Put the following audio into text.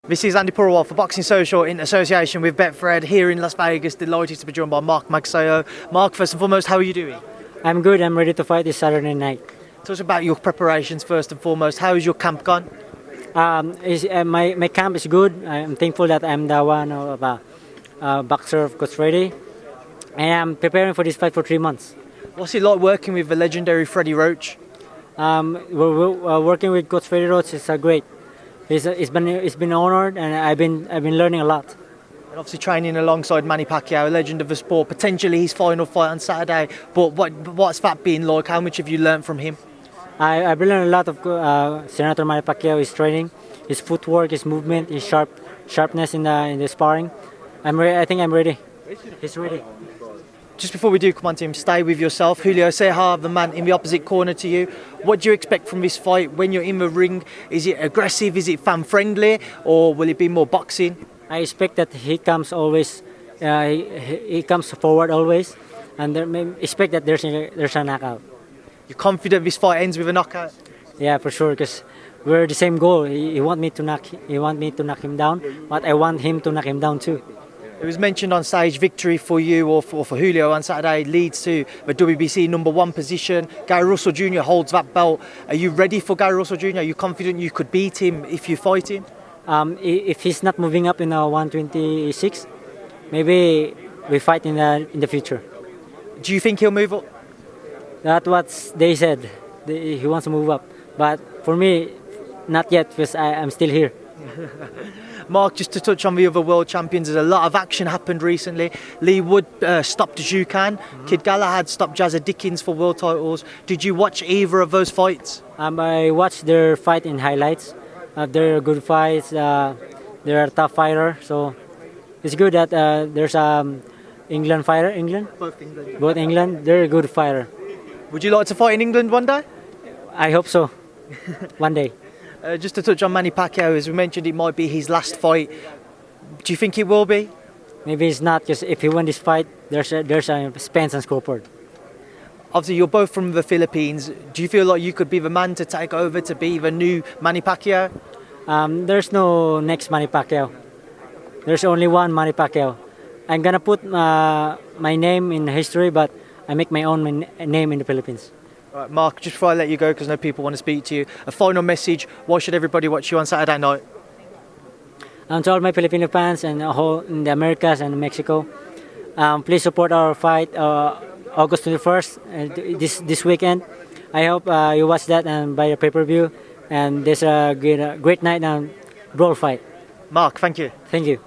This is Andy Purewal for Boxing Social in association with Betfred here in Las Vegas. Delighted to be joined by Mark Magsayo. Mark, first and foremost, how are you doing? I'm good. I'm ready to fight this Saturday night. Tell us about your preparations first and foremost. How is your camp gone? My camp is good. I'm thankful that I'm the one of boxer of Coach Freddy. And I'm preparing for this fight for 3 months. What's it like working with the legendary Freddie Roach? We're working with Coach Freddy Roach. It's great. It's been honored, and I've been learning a lot. And obviously training alongside Manny Pacquiao, a legend of the sport, potentially his final fight on Saturday. But what's that been like? How much have you learned from him? I've learned a lot of Senator Manny Pacquiao, his training, his footwork, his movement, his sharpness in the sparring. I think I'm ready. He's ready. Just before we do come on to him, stay with yourself. Julio Ceja, the man in the opposite corner to you. What do you expect from this fight when you're in the ring? Is it aggressive? Is it fan-friendly? Or will it be more boxing? I expect that he comes always. He comes forward always, and expect that there's a knockout. You're confident this fight ends with a knockout? Yeah, for sure, because we're the same goal. He want me to knock him down, but I want him to knock him down too. It was mentioned on stage, victory for you or for Julio on Saturday leads to the WBC #1 position. Gary Russell Jr. holds that belt. Are you ready for Gary Russell Jr.? Are you confident you could beat him if you fight him? If he's not moving up in 126, maybe we fight in the future. Do you think he'll move up? That's what they said. He wants to move up, but for me, not yet, because I'm still here. Mark, just to touch on the other world champions, there's a lot of action happened recently. Lee Wood stopped Zhu Can. Kid Galahad stopped Jazza Dickens for world titles. Did you watch either of those fights? I watched their fight in highlights. They're good fights. They're a tough fighter, so it's good that there's England fighter. England? Both England. Both England. They're a good fighter. Would you like to fight in England one day? I hope so. One day. Just to touch on Manny Pacquiao, as we mentioned, it might be his last fight. Do you think it will be? Maybe it's not, because if he wins this fight, there's a Spence and scoreboard. Obviously, you're both from the Philippines. Do you feel like you could be the man to take over to be the new Manny Pacquiao? There's no next Manny Pacquiao. There's only one Manny Pacquiao. I'm gonna put my name in history, but I make my own name in the Philippines. All right, Mark, just before I let you go, because I know people want to speak to you, a final message. Why should everybody watch you on Saturday night? To all my Filipino fans and in the Americas and Mexico, please support our fight August 21st this weekend. I hope you watch that and buy a pay-per-view. And there's a great night and brawl fight. Mark, thank you. Thank you.